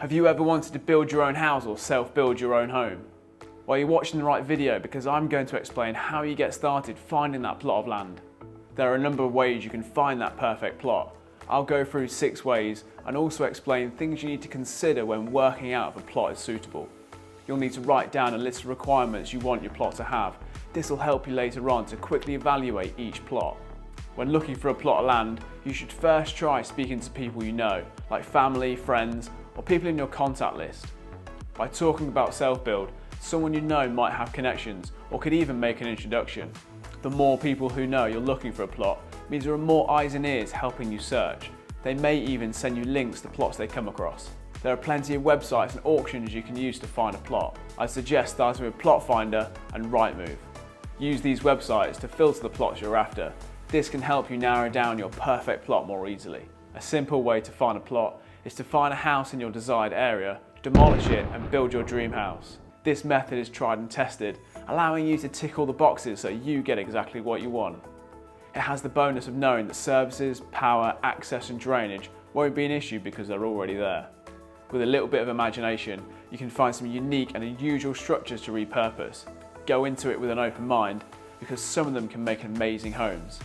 Have you ever wanted to build your own house or self-build your own home? Well, you're watching the right video because I'm going to explain how you get started finding that plot of land. There are a number of ways you can find that perfect plot. I'll go through 6 ways and also explain things you need to consider when working out if a plot is suitable. You'll need to write down a list of requirements you want your plot to have. This will help you later on to quickly evaluate each plot. When looking for a plot of land, you should first try speaking to people you know, like family, friends, or people in your contact list. By talking about self-build, someone you know might have connections or could even make an introduction. The more people who know you're looking for a plot means there are more eyes and ears helping you search. They may even send you links to plots they come across. There are plenty of websites and auctions you can use to find a plot. I suggest starting with Plot Finder and Rightmove. Use these websites to filter the plots you're after. This can help you narrow down your perfect plot more easily. A simple way to find a plot is to find a house in your desired area, demolish it and build your dream house. This method is tried and tested, allowing you to tick all the boxes so you get exactly what you want. It has the bonus of knowing that services, power, access and drainage won't be an issue because they're already there. With a little bit of imagination, you can find some unique and unusual structures to repurpose. Go into it with an open mind because some of them can make amazing homes.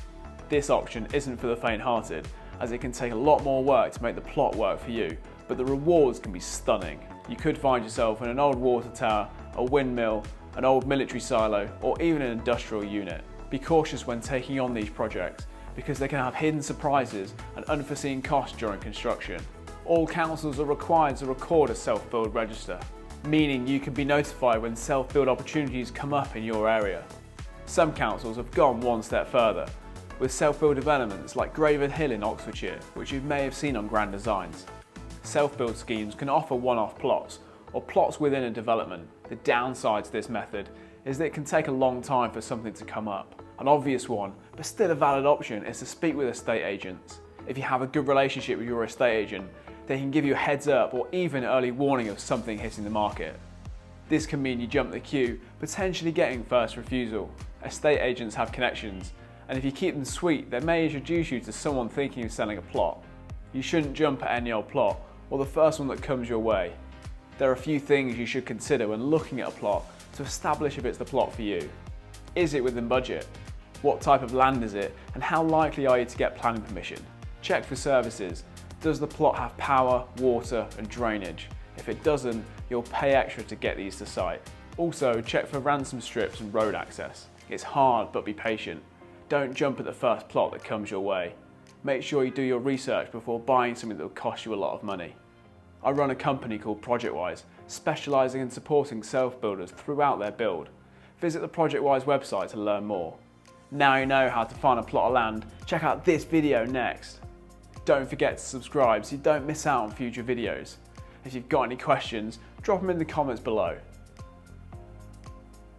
This option isn't for the faint-hearted, as it can take a lot more work to make the plot work for you, but the rewards can be stunning. You could find yourself in an old water tower, a windmill, an old military silo, or even an industrial unit. Be cautious when taking on these projects because they can have hidden surprises and unforeseen costs during construction. All councils are required to record a self-build register, meaning you can be notified when self-build opportunities come up in your area. Some councils have gone one step further, with self-build developments like Graven Hill in Oxfordshire, which you may have seen on Grand Designs. Self-build schemes can offer one-off plots, or plots within a development. The downside to this method is that it can take a long time for something to come up. An obvious one, but still a valid option, is to speak with estate agents. If you have a good relationship with your estate agent, they can give you a heads up or even early warning of something hitting the market. This can mean you jump the queue, potentially getting first refusal. Estate agents have connections, and if you keep them sweet, they may introduce you to someone thinking of selling a plot. You shouldn't jump at any old plot, or the first one that comes your way. There are a few things you should consider when looking at a plot to establish if it's the plot for you. Is it within budget? What type of land is it, and how likely are you to get planning permission? Check for services. Does the plot have power, water and drainage? If it doesn't, you'll pay extra to get these to site. Also, check for ransom strips and road access. It's hard, but be patient. Don't jump at the first plot that comes your way. Make sure you do your research before buying something that will cost you a lot of money. I run a company called ProjectWise, specialising in supporting self-builders throughout their build. Visit the ProjectWise website to learn more. Now you know how to find a plot of land, check out this video next. Don't forget to subscribe so you don't miss out on future videos. If you've got any questions, drop them in the comments below.